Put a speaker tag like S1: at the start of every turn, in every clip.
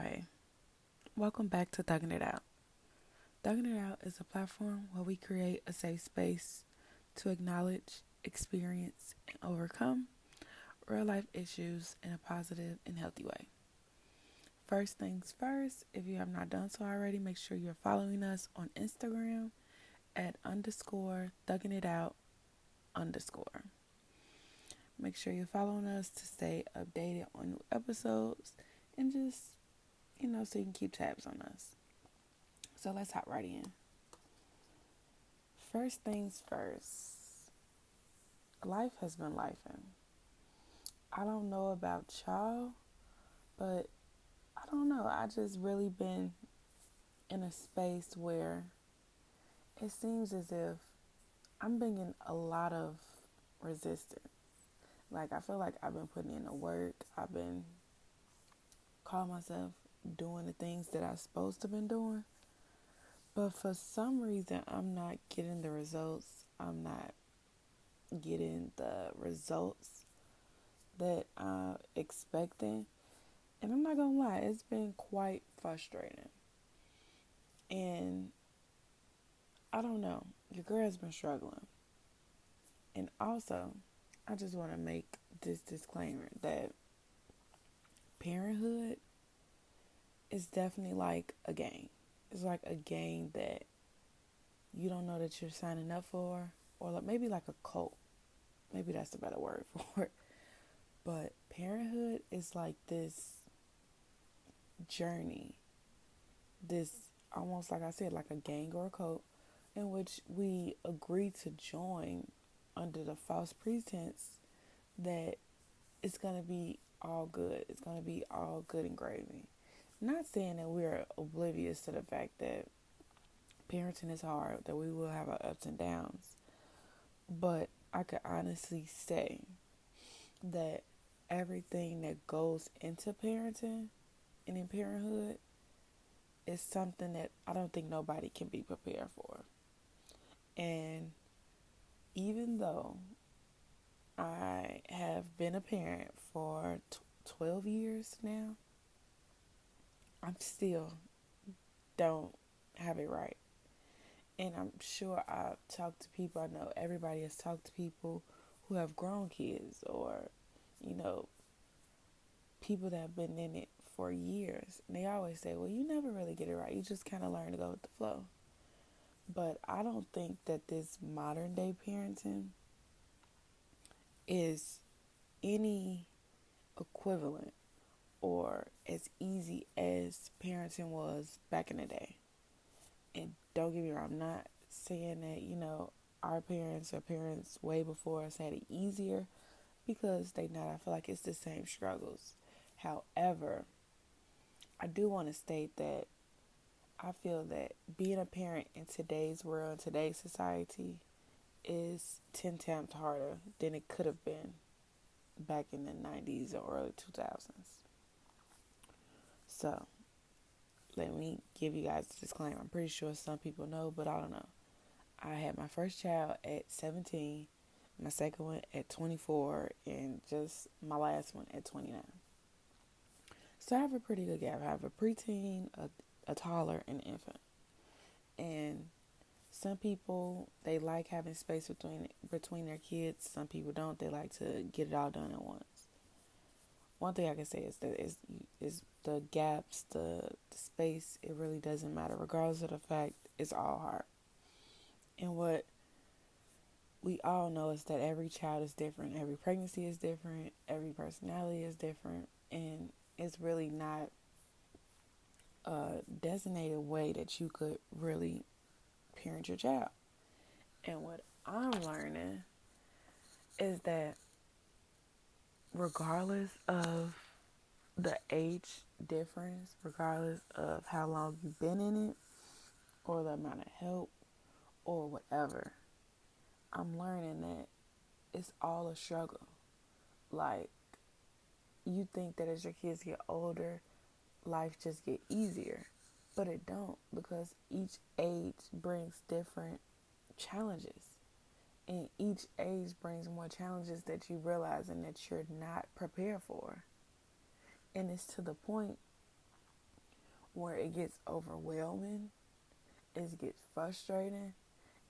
S1: Hey. Welcome back to Thuggin It Out. Thuggin It Out is a platform where we create a safe space to acknowledge, experience, and overcome real life issues in a positive and healthy way. First things first, if you have not done so already, make sure you're following us on Instagram at underscore thuggin it out underscore. Make sure you're following us to stay updated on new episodes and just, so you can keep tabs on us. So let's hop right in. First things first, life has been lifing. I don't know about y'all, but I don't know. I just really been in a space where it seems as if I'm bringing a lot of resistance. Like, I feel like I've been putting in the work. I've been calling myself doing the things that I'm supposed to been doing. But for some reason, I'm not getting the results. I'm not getting the results that I'm expecting. And I'm not going to lie, it's been quite frustrating. And I don't know, your girl has been struggling. And also, I just want to make this disclaimer that parenthood is definitely like a game. It's like a game that you don't know that you're signing up for, or like maybe like a cult. Maybe that's a better word for it. But parenthood is like this journey, this almost like I said, like a gang or a cult, in which we agree to join under the false pretense that it's going to be all good. It's going to be all good and gravy. Not saying that we're oblivious to the fact that parenting is hard, that we will have our ups and downs. But I could honestly say that everything that goes into parenting and in parenthood is something that I don't think nobody can be prepared for. And even though I have been a parent for 12 years now, I'm still don't have it right. And I'm sure I've talked to people, I know everybody has talked to people who have grown kids or, people that have been in it for years. And they always say, well, you never really get it right. You just kind of learn to go with the flow. But I don't think that this modern day parenting is any equivalent or as easy as parenting was back in the day. And don't get me wrong, I'm not saying that, our parents or parents way before us had it easier, because they not. I feel like it's the same struggles. However, I do want to state that I feel that being a parent in today's world, in today's society, is 10 times harder than it could have been back in the 90s or early 2000s. So, let me give you guys a disclaimer. I'm pretty sure some people know, but I don't know. I had my first child at 17, my second one at 24, and just my last one at 29. So I have a pretty good gap. I have a preteen, a toddler, and an infant. And some people, they like having space between their kids. Some people don't. They like to get it all done at once. One thing I can say is that is the gaps, the space, it really doesn't matter. Regardless of the fact, it's all hard. And what we all know is that every child is different. Every pregnancy is different. Every personality is different. And it's really not a designated way that you could really parent your child. And what I'm learning is that regardless of the age difference, regardless of how long you've been in it, or the amount of help, or whatever, I'm learning that it's all a struggle. Like, you think that as your kids get older, life just get easier, but it don't, because each age brings different challenges, and each age brings more challenges that you realize and that you're not prepared for. And it's to the point where it gets overwhelming, it gets frustrating,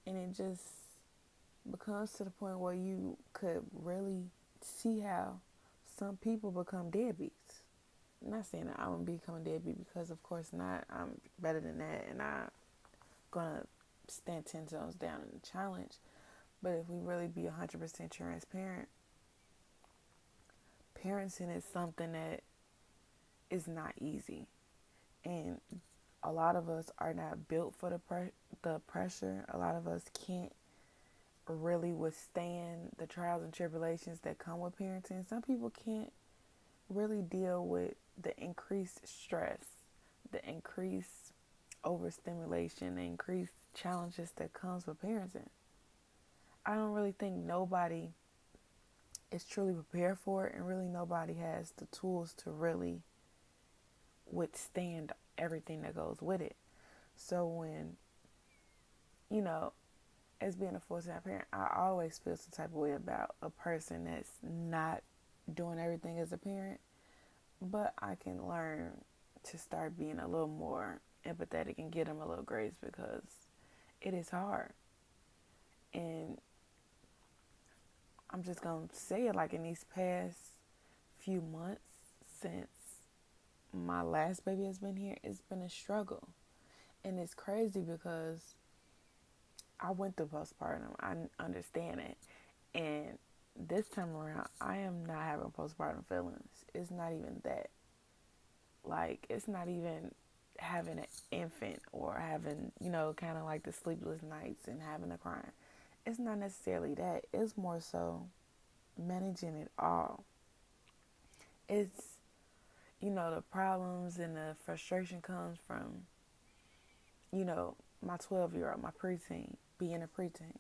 S1: and it just becomes to the point where you could really see how some people become deadbeats. I'm not saying that I'm gonna become a deadbeat, because of course not. I'm better than that, and I'm gonna stand 10 toes down in the challenge. But if we really be 100% transparent, parenting is something that is not easy, and a lot of us are not built for the pressure. A lot of us can't really withstand the trials and tribulations that come with parenting. Some people can't really deal with the increased stress, the increased overstimulation, the increased challenges that comes with parenting. I don't really think nobody is truly prepared for it, and really nobody has the tools to really withstand everything that goes with it. So when, you know, as being a full-time parent, I always feel some type of way about a person that's not doing everything as a parent, but I can learn to start being a little more empathetic and give them a little grace, because it is hard. And I'm just going to say it, like, in these past few months since my last baby has been here, it's been a struggle. And it's crazy because I went through postpartum. I understand it. And this time around, I am not having postpartum feelings. It's not even that. Like, it's not even having an infant or having, kind of like the sleepless nights and having a crying. It's not necessarily that. It's more so managing it all. It's, the problems and the frustration comes from, my 12-year-old, my preteen, being a preteen,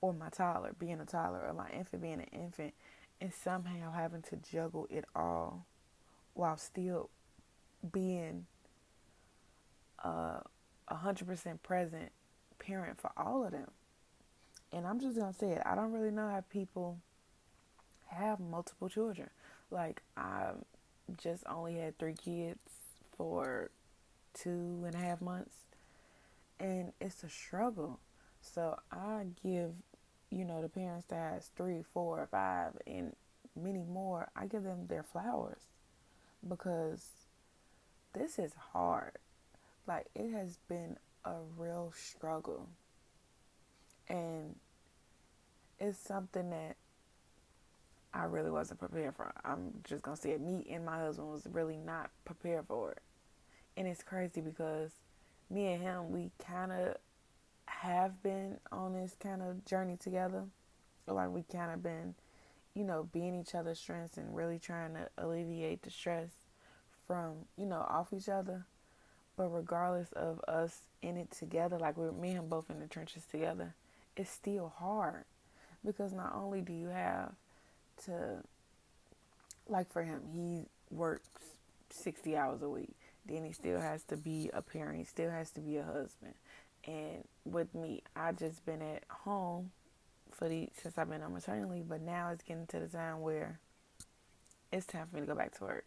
S1: or my toddler being a toddler, or my infant being an infant, and somehow having to juggle it all while still being a 100% present parent for all of them. And I'm just gonna say it, I don't really know how people have multiple children. Like, I just only had 3 kids for 2.5 months, and it's a struggle. So I give, the parents that has 3, 4, 5, and many more, I give them their flowers, because this is hard. Like, it has been a real struggle, and it's something that I really wasn't prepared for. I'm just gonna say it. Me and my husband was really not prepared for it. And it's crazy because me and him, we kind of have been on this kind of journey together. Like, we kind of been, being each other's strengths and really trying to alleviate the stress from, off each other. But regardless of us in it together, like, we're me and him both in the trenches together, it's still hard, because not only do you have to, like, for him, he works 60 hours a week. Then he still has to be a parent. He still has to be a husband. And with me, I just been at home since I've been on maternity leave, but now it's getting to the time where it's time for me to go back to work.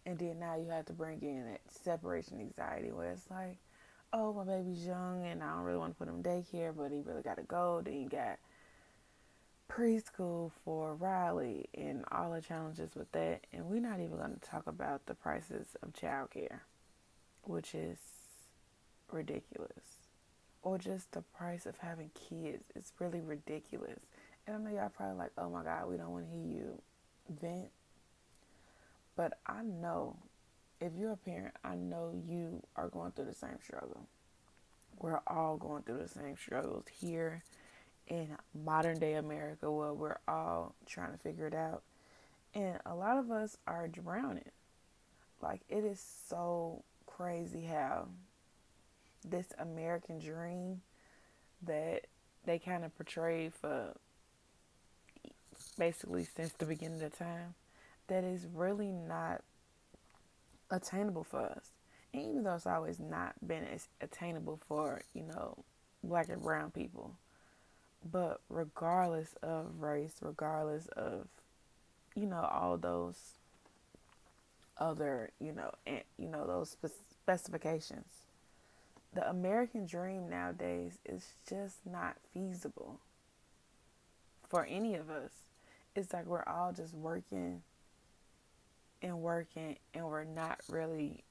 S1: And then now you have to bring in that separation anxiety, where it's like, oh, my baby's young and I don't really want to put him in daycare, but he really got to go. Then you got preschool for Riley and all the challenges with that. And we're not even going to talk about the prices of childcare, which is ridiculous. Or just the price of having kids. It's really ridiculous. And I know y'all probably like, oh my God, we don't want to hear you vent. But I know, if you're a parent, I know you are going through the same struggle. We're all going through the same struggles here in modern day America, where we're all trying to figure it out. And a lot of us are drowning. Like, it is so crazy how this American dream that they kind of portray for basically since the beginning of time, that is really not attainable for us. And even though it's always not been as attainable for, black and brown people, but regardless of race, regardless of, all those other, and, those specifications. The American dream nowadays is just not feasible for any of us. It's like we're all just working and working, and we're not really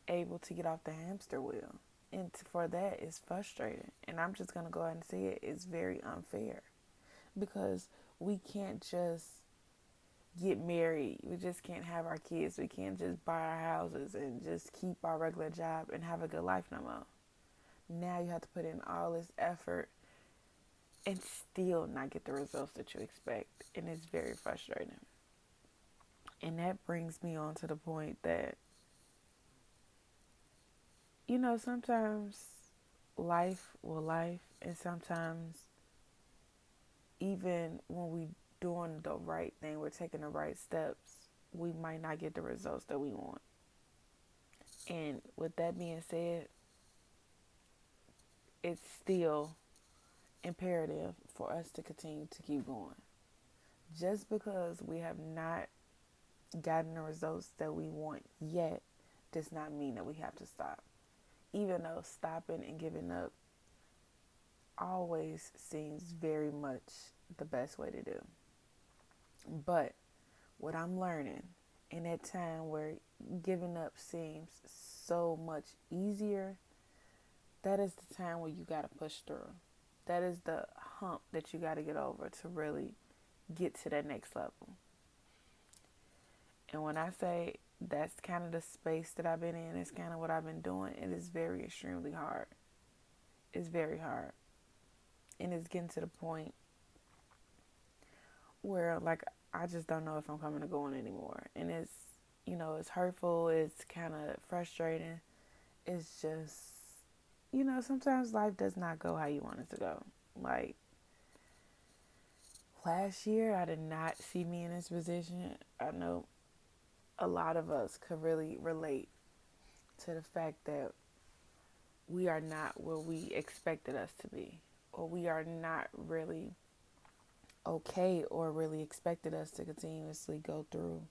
S1: able to get off the hamster wheel. And for that, it's frustrating. And I'm just going to go ahead and say it. It's very unfair because we can't just get married. We just can't have our kids. We can't just buy our houses and just keep our regular job and have a good life no more. Now you have to put in all this effort and still not get the results that you expect. And it's very frustrating. And that brings me on to the point that, sometimes life will life, and sometimes even when we doing the right thing, we're taking the right steps, we might not get the results that we want. And with that being said, it's still imperative for us to continue to keep going. Just because we have not gotten the results that we want yet does not mean that we have to stop. Even though stopping and giving up always seems very much the best way to do. But what I'm learning in that time where giving up seems so much easier, that is the time where you got to push through. That is the hump that you got to get over to really get to that next level. And when I say that's kind of the space that I've been in, it's kind of what I've been doing, it is very extremely hard. It's very hard. And it's getting to the point where, like, I just don't know if I'm coming or going anymore. And it's, it's hurtful. It's kind of frustrating. It's just, sometimes life does not go how you want it to go. Like, last year, I did not see me in this position. I know a lot of us could really relate to the fact that we are not where we expected us to be, or we are not really okay, or really expected us to continuously go through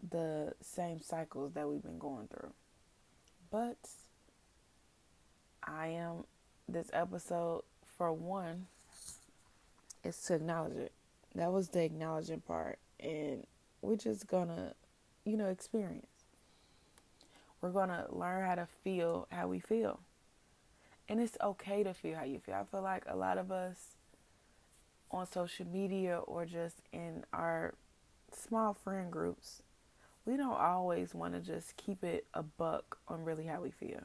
S1: the same cycles that we've been going through. But this episode, for one, is to acknowledge it. That was the acknowledging part. And we're just gonna, experience. We're gonna learn how to feel how we feel. And it's okay to feel how you feel. I feel like a lot of us on social media or just in our small friend groups, we don't always want to just keep it a buck on really how we feel.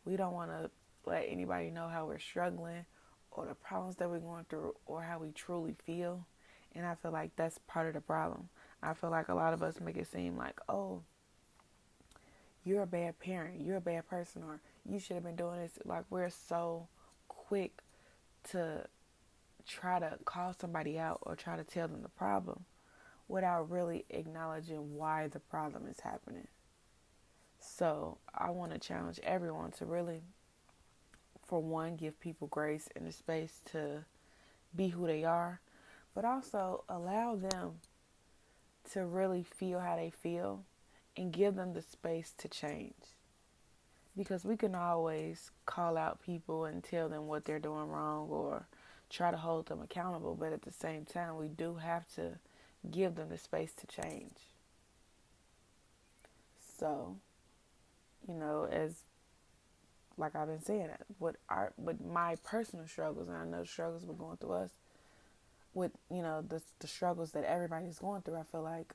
S1: We don't want to let anybody know how we're struggling or the problems that we're going through or how we truly feel. And I feel like that's part of the problem. I feel like a lot of us make it seem like, oh, you're a bad parent, you're a bad person, or you should have been doing this. Like, we're so quick to try to call somebody out or try to tell them the problem without really acknowledging why the problem is happening. So I want to challenge everyone to really, for one, give people grace and the space to be who they are, but also allow them to really feel how they feel and give them the space to change. Because we can always call out people and tell them what they're doing wrong or try to hold them accountable, but at the same time, we do have to give them the space to change. So, as like I've been saying, with my personal struggles, and I know the struggles we're going through us, with the struggles that everybody's going through, I feel like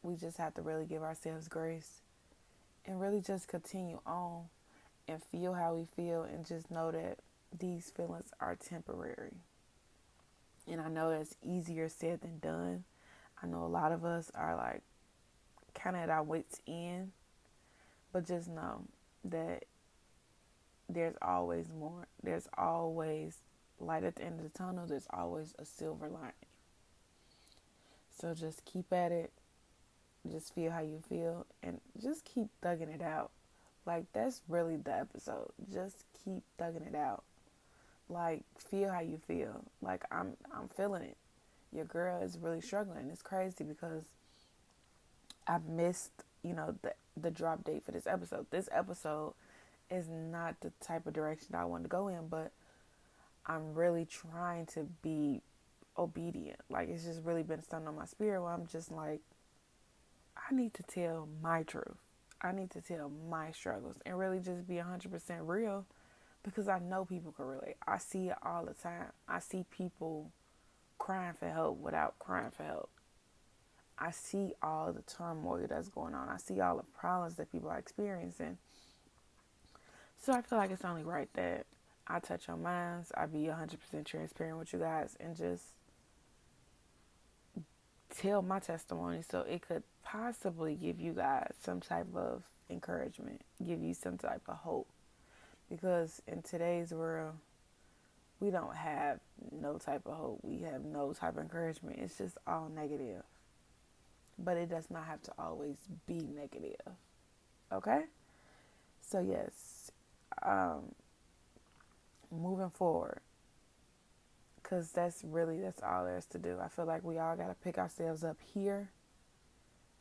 S1: we just have to really give ourselves grace and really just continue on and feel how we feel, and just know that these feelings are temporary. And I know that's easier said than done. I know a lot of us are like kind of at our wits' end, but just know that there's always more. There's always light at the end of the tunnel. There's always a silver lining. So just keep at it. Just feel how you feel, and just keep thugging it out. Like, that's really the episode. Just keep thugging it out. Like, feel how you feel. Like, I'm feeling it. Your girl is really struggling. It's crazy because I've missed the drop date for this episode. This episode is not the type of direction I want to go in, but I'm really trying to be obedient. Like, it's just really been something on my spirit where I'm just like, I need to tell my truth. I need to tell my struggles and really just be 100% real, because I know people can relate. I see it all the time. I see people crying for help without crying for help. I see all the turmoil that's going on. I see all the problems that people are experiencing. So I feel like it's only right that I touch on minds. I be 100% transparent with you guys and just tell my testimony so it could possibly give you guys some type of encouragement, give you some type of hope. Because in today's world, we don't have no type of hope. We have no type of encouragement. It's just all negative. But it does not have to always be negative. Okay? So yes, moving forward, because that's all there is to do. I feel like we all got to pick ourselves up here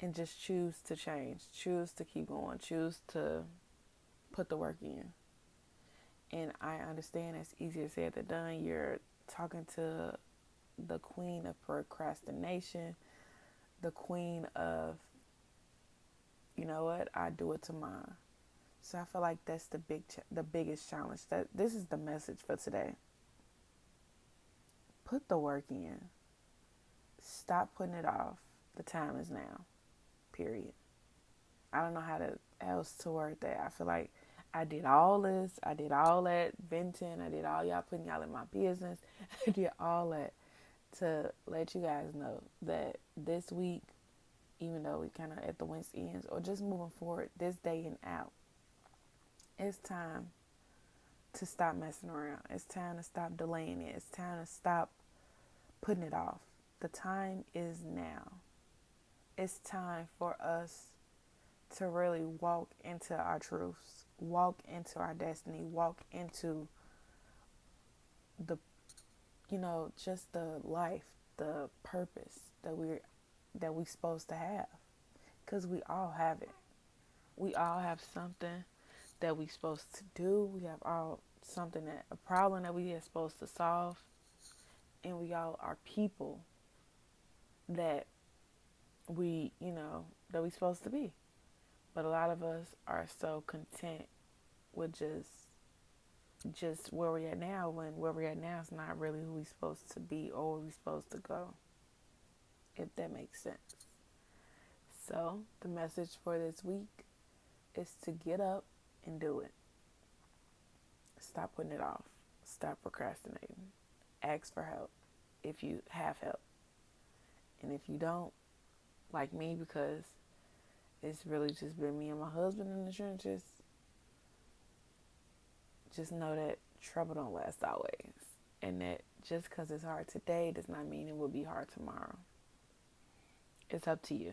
S1: and just choose to change, choose to keep going, choose to put the work in. And I understand it's easier said than done. You're talking to the queen of procrastination, the queen of, you know what, I do it to mine. So I feel like that's the biggest challenge. That this is the message for today. Put the work in. Stop putting it off. The time is now. Period. I don't know how else to word that. I feel like I did all this. I did all that venting. I did all y'all putting y'all in my business. I did all that to let you guys know that this week, even though we kind of at the wind's ends, or just moving forward this day and out, it's time to stop messing around. It's time to stop delaying it. It's time to stop putting it off. The time is now. It's time for us to really walk into our truths, walk into our destiny, walk into the, just the life, the purpose that we supposed to have. Because we all have it. We all have something that we supposed to do. We have a problem that we are supposed to solve. And we all are people that we supposed to be. But a lot of us are so content with just where we're at now, when where we're at now is not really who we're supposed to be or where we're supposed to go, if that makes sense. So the message for this week is to get up and do it. Stop putting it off. Stop procrastinating. Ask for help if you have help. And if you don't, like me, because it's really just been me and my husband in the trenches, just know that trouble don't last always. And that just because it's hard today does not mean it will be hard tomorrow. It's up to you.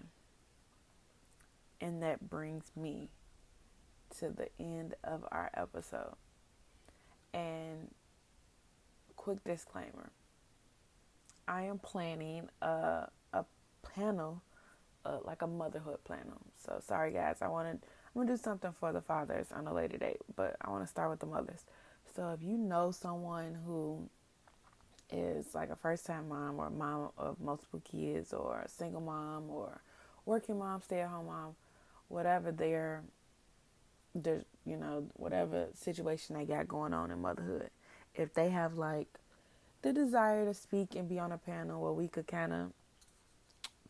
S1: And that brings me to the end of our episode. And quick disclaimer. I am planning a panel, like a motherhood panel. So sorry guys, I'm going to do something for the fathers on a later date, but I want to start with the mothers. So if you know someone who is like a first-time mom or a mom of multiple kids or a single mom or working mom, stay-at-home mom, whatever whatever situation they got going on in motherhood, if they have like the desire to speak and be on a panel where we could kind of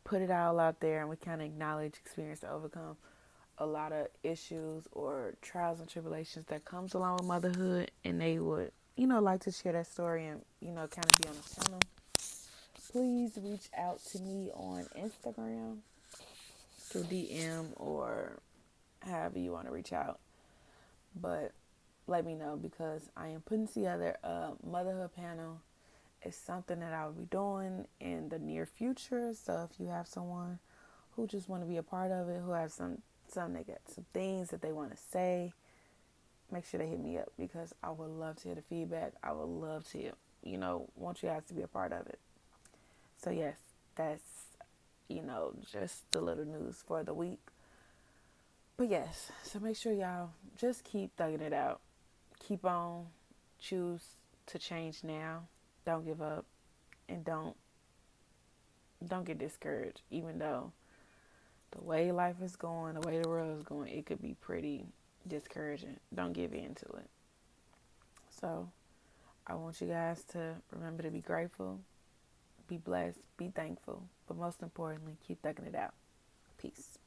S1: put it all out there and we kind of acknowledge, experience, to overcome a lot of issues or trials and tribulations that comes along with motherhood, and they would, like to share that story and, kind of be on the channel, please reach out to me on Instagram through DM or however you want to reach out. But let me know, because I am putting together a motherhood panel. It's something that I will be doing in the near future. So if you have someone who just want to be a part of it, who have some things that they want to say, make sure they hit me up, because I would love to hear the feedback. I would love to, want you guys to be a part of it. So yes, that's, just the little news for the week. But yes, so make sure y'all just keep thugging it out. Keep on. Choose to change now. Don't give up, and don't get discouraged. Even though the way life is going, the way the world is going, it could be pretty discouraging. Don't give in to it. So I want you guys to remember to be grateful, be blessed, be thankful, but most importantly, keep thugging it out. Peace.